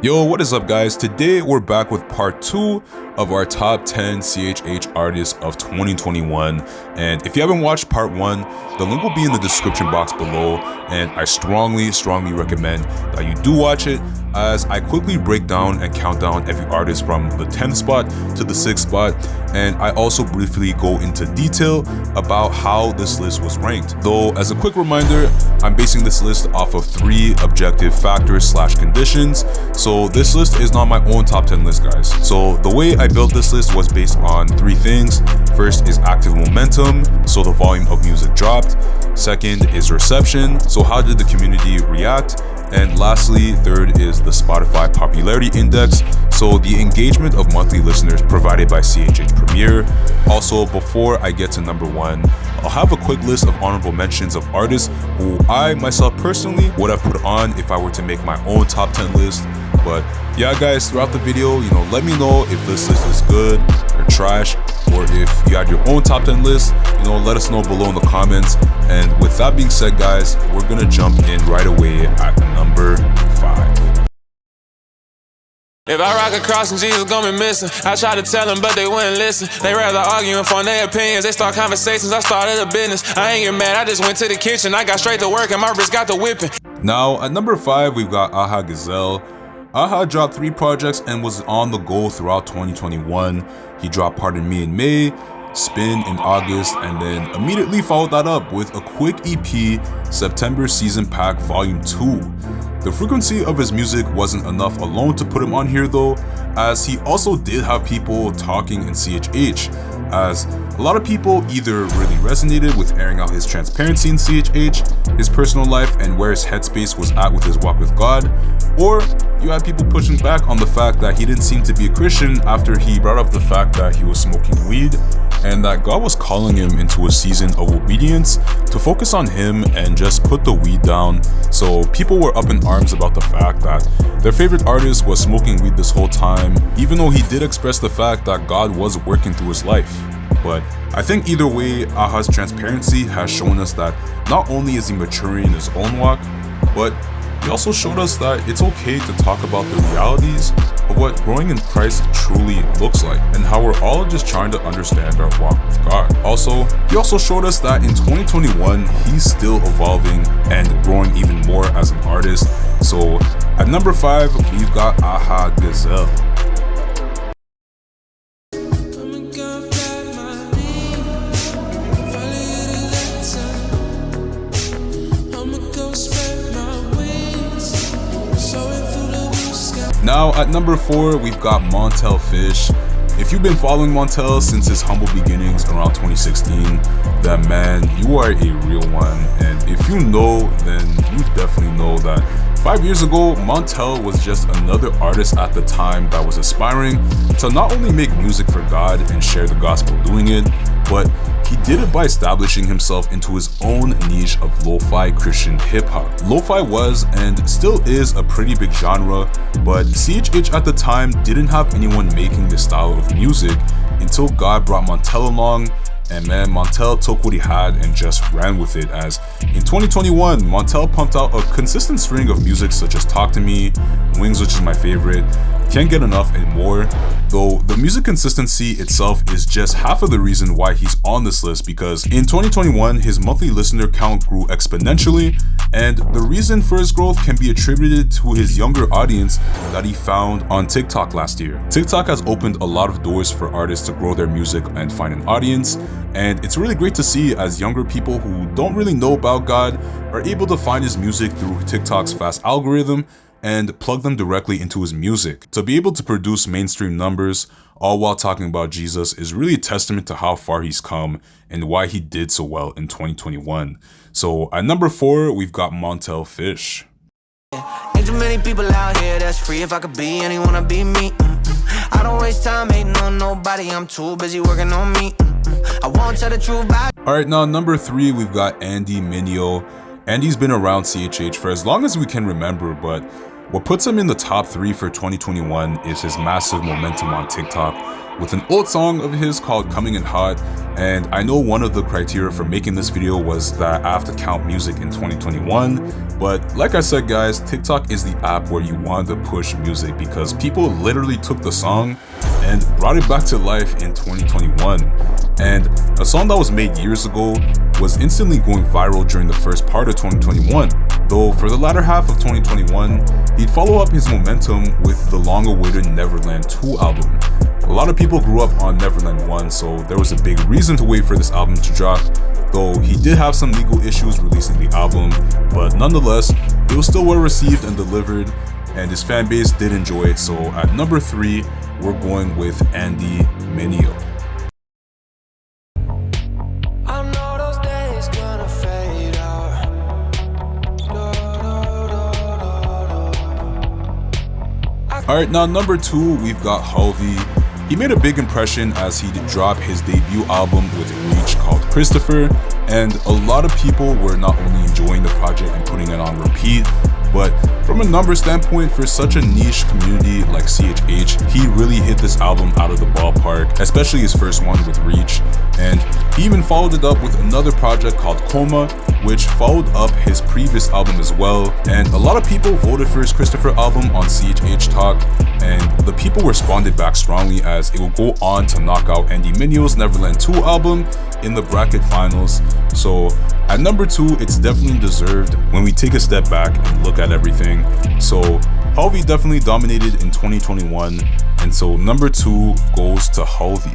Yo, what is up guys? Today we're back with part 2 of our top 10 CHH artists of 2021, and if you haven't watched part 1, the link will be in the description box below, and I strongly recommend that you do watch it as I quickly break down and count down every artist from the 10th spot to the 6th spot, and I also briefly go into detail about how this list was ranked. Though as a quick reminder, I'm basing this list off of 3 objective factors / conditions, so this list is not my own top 10 list guys. So the way I built this list was based on 3 things. First is active momentum, so the volume of music dropped. Second is reception, so how did the community react? And lastly, third is the Spotify popularity index, so the engagement of monthly listeners provided by CHH Premier. Also, before I get to number 1, I'll have a quick list of honorable mentions of artists who I myself personally would have put on if I were to make my own top 10 list. But yeah guys, throughout the video, let me know if this list is good or trash, or if you had your own top 10 list, let us know below in the comments. And with that being said guys, we're gonna jump in right away at number 5. If I rock a cross and Jesus gon' be missing, I try to tell them but they wouldn't listen. They rather argue and form their opinions. They start conversations, I started a business. I ain't get mad, I just went to the kitchen. I got straight to work and my wrist got the whipping. Now at number 5 we've got Aha Gazelle. Aha dropped 3 projects and was on the go throughout 2021. He dropped Pardon Me in May, Spin in August, and then immediately followed that up with a quick EP, September Season Pack Volume 2. The frequency of his music wasn't enough alone to put him on here though, as he also did have people talking in CHH, as a lot of people either really resonated with airing out his transparency in CHH, his personal life, and where his headspace was at with his walk with God, or you had people pushing back on the fact that he didn't seem to be a Christian after he brought up the fact that he was smoking weed, and that God was calling him into a season of obedience to focus on him and just put the weed down. So people were up in arms about the fact that their favorite artist was smoking weed this whole time, even though he did express the fact that God was working through his life. But I think either way, Aha's transparency has shown us that not only is he maturing in his own walk, but he also showed us that it's okay to talk about the realities of what growing in Christ truly looks like, and how we're all just trying to understand our walk with God. Also, he also showed us that in 2021, he's still evolving and growing even more as an artist. So at number 5, we've got Aha Gazelle. Now at number 4, we've got Montel Fish. If you've been following Montel since his humble beginnings around 2016, then man, you are a real one. And if you know, then you definitely know that 5 years ago, Montel was just another artist at the time that was aspiring to not only make music for God and share the gospel doing it, but he did it by establishing himself into his own niche of lo-fi Christian hip-hop. Lo-fi was and still is a pretty big genre, but CHH at the time didn't have anyone making this style of music until God brought Montel along. And man, Montel took what he had and just ran with it, as in 2021, Montel pumped out a consistent string of music such as Talk to Me, Wings, which is my favorite, Can't Get Enough, and more. Though the music consistency itself is just half of the reason why he's on this list, because in 2021, his monthly listener count grew exponentially, and the reason for his growth can be attributed to his younger audience that he found on TikTok last year. TikTok has opened a lot of doors for artists to grow their music and find an audience, and it's really great to see as younger people who don't really know about God are able to find his music through TikTok's fast algorithm and plug them directly into his music. To be able to produce mainstream numbers all while talking about Jesus is really a testament to how far he's come and why he did so well in 2021. So at number 4, we've got Montel Fish. Ain't too many people out here that's free. If I could be anyone, I'd be me. I don't waste time hating on nobody. I'm too busy working on me. I won't tell the truth about. Alright, now number 3, we've got Andy Mineo. Andy's been around CHH for as long as we can remember, but what puts him in the top 3 for 2021 is his massive momentum on TikTok. with an old song of his called Coming In Hot. And I know one of the criteria for making this video was that I have to count music in 2021, but like I said guys, TikTok is the app where you want to push music because people literally took the song and brought it back to life in 2021. And a song that was made years ago was instantly going viral during the first part of 2021, though for the latter half of 2021, he'd follow up his momentum with the long-awaited Neverland 2 album. A lot of people grew up on Neverland 1, so there was a big reason to wait for this album to drop, though he did have some legal issues releasing the album, but nonetheless, it was still well received and delivered, and his fan base did enjoy it. So at number 3, we're going with Andy Mineo. Alright, now number 2, we've got Halvey. He made a big impression as he dropped his debut album with Reach called Christopher, and a lot of people were not only enjoying the project and putting it on repeat, but from a numbers standpoint, for such a niche community like CHH, he really hit this album out of the ballpark, especially his first one with Reach. And he even followed it up with another project called Coma, which followed up his previous album as well. And a lot of people voted for his Christopher album on CHH Talk, and the people responded back strongly as it will go on to knock out Andy Mineo's Neverland 2 album in the bracket finals. So at number 2, it's definitely deserved when we take a step back and look at everything. So Halvey definitely dominated in 2021, and so number 2 goes to Halvey.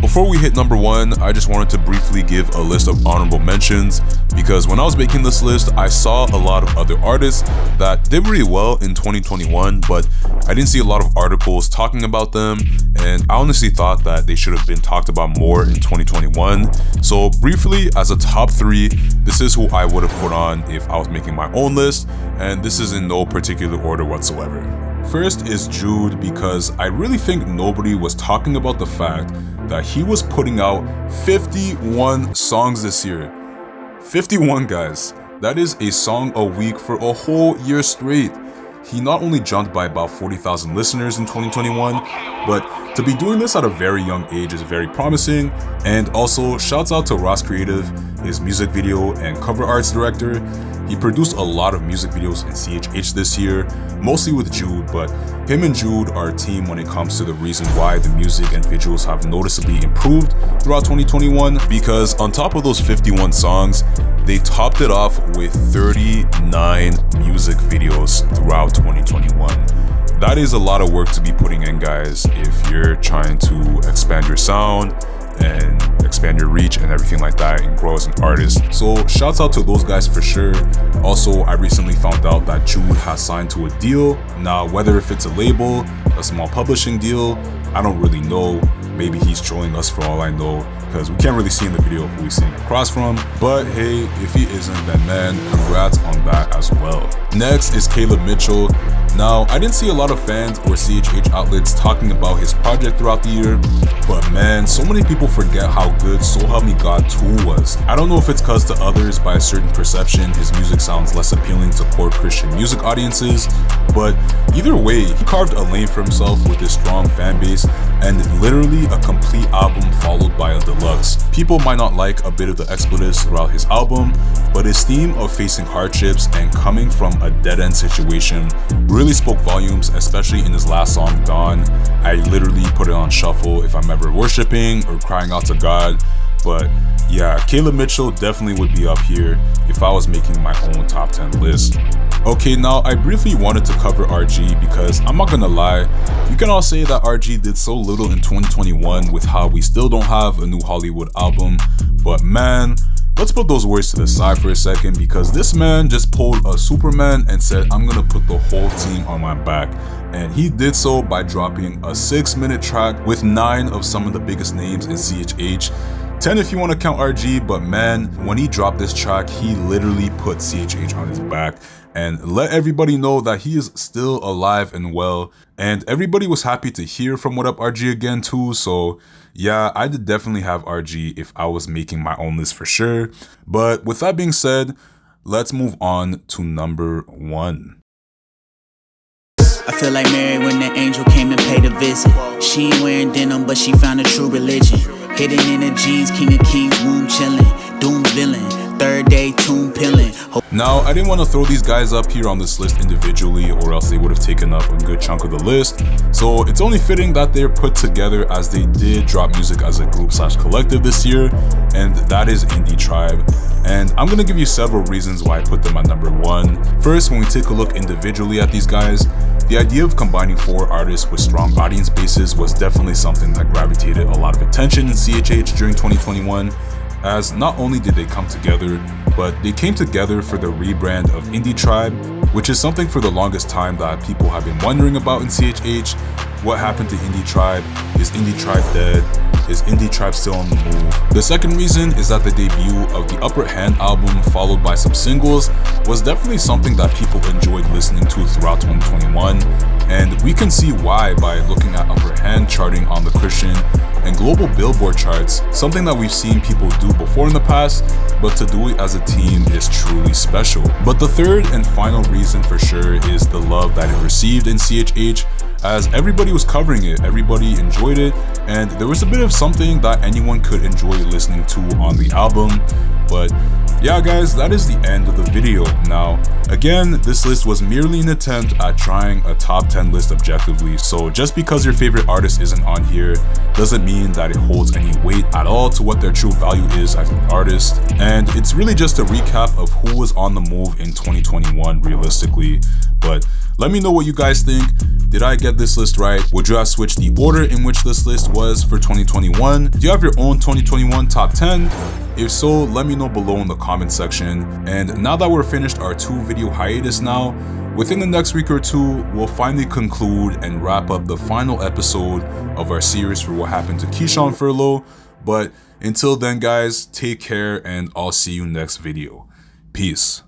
Before we hit number 1, I just wanted to briefly give a list of honorable mentions, because when I was making this list, I saw a lot of other artists that did really well in 2021, but I didn't see a lot of articles talking about them, and I honestly thought that they should have been talked about more in 2021. So briefly, as a top 3, this is who I would have put on if I was making my own list, and this is in no particular order whatsoever. First is Jude, because I really think nobody was talking about the fact that he was putting out 51 songs this year. 51, guys. That is a song a week for a whole year straight. He not only jumped by about 40,000 listeners in 2021, but to be doing this at a very young age is very promising. And also, shouts out to Ross Creative, his music video and cover arts director. He produced a lot of music videos in CHH this year, mostly with Jude, but him and Jude are a team when it comes to the reason why the music and visuals have noticeably improved throughout 2021, because on top of those 51 songs, they topped it off with 39 music videos throughout 2021. That is a lot of work to be putting in, guys, if you're trying to expand your sound and expand your reach and everything like that and grow as an artist. So shouts out to those guys for sure. Also, I recently found out that Jude has signed to a deal. Now, whether if it's a label, a small publishing deal, I don't really know. Maybe he's trolling us for all I know, because we can't really see in the video who he's sitting across from. But hey, if he isn't, then man, congrats on that as well. Next is Caleb Mitchell. Now, I didn't see a lot of fans or CHH outlets talking about his project throughout the year, but man, so many people forget how good So Help Me God 2 was. I don't know if it's because to others, by a certain perception, his music sounds less appealing to core Christian music audiences, but either way, he carved a lane for himself with his strong fan base and literally a complete album followed by a deluxe. People might not like a bit of the expletives throughout his album, but his theme of facing hardships and coming from a dead-end situation really spoke volumes, especially in his last song, Dawn. I literally put it on shuffle if I'm ever worshiping or crying out to God. But yeah, Caleb Mitchell definitely would be up here if I was making my own top 10 list. Okay, now I briefly wanted to cover RG because I'm not gonna lie, we can all say that RG did so little in 2021 with how we still don't have a new Hollywood album, but man, let's put those words to the side for a second, because this man just pulled a Superman and said, I'm gonna put the whole team on my back. And he did so by dropping a 6-minute track with 9 of some of the biggest names in CHH. 10 if you want to count RG, but man, when he dropped this track, he literally put CHH on his back and let everybody know that he is still alive and well. And everybody was happy to hear from What Up RG again too, so yeah, I did definitely have RG if I was making my own list for sure. But with that being said, let's move on to number 1. I feel like Mary when the angel came and paid a visit. She ain't wearing denim, but she found a true religion. Hidden in her jeans, king of kings, womb chillin', doom villain, third day tomb pillin'. Now, I didn't want to throw these guys up here on this list individually, or else they would have taken up a good chunk of the list. So it's only fitting that they're put together, as they did drop music as a group/collective this year, and that is Indie Tribe. And I'm gonna give you several reasons why I put them at number 1. First, when we take a look individually at these guys, the idea of combining 4 artists with strong audience bases was definitely something that gravitated a lot of attention in CHH during 2021, as not only did they come together, but they came together for the rebrand of Indie Tribe, which is something for the longest time that people have been wondering about in CHH. What happened to Indie Tribe? Is Indie Tribe dead? Is Indie Tribe still on the move? The second reason is that the debut of the Upper Hand album, followed by some singles, was definitely something that people enjoyed listening to throughout 2021, and we can see why by looking at Upper Hand charting on the Christian and global Billboard charts, something that we've seen people do before in the past, but to do it as a team is truly special. But the third and final reason for sure is the love that it received in CHH, as everybody was covering it, everybody enjoyed it, and there was a bit of something that anyone could enjoy listening to on the album. But yeah guys, that is the end of the video. Now, again, this list was merely an attempt at trying a top 10 list objectively, so just because your favorite artist isn't on here doesn't mean that it holds any weight at all to what their true value is as an artist. And it's really just a recap of who was on the move in 2021 realistically. But let me know what you guys think. Did I get this list right? Would you have switched the order in which this list was for 2021? Do you have your own 2021 top 10? If so, let me know below in the comment section. And now that we're finished our 2-video hiatus now, within the next week or 2, we'll finally conclude and wrap up the final episode of our series for what happened to Keyshawn Furlow. But until then guys, take care and I'll see you next video. Peace.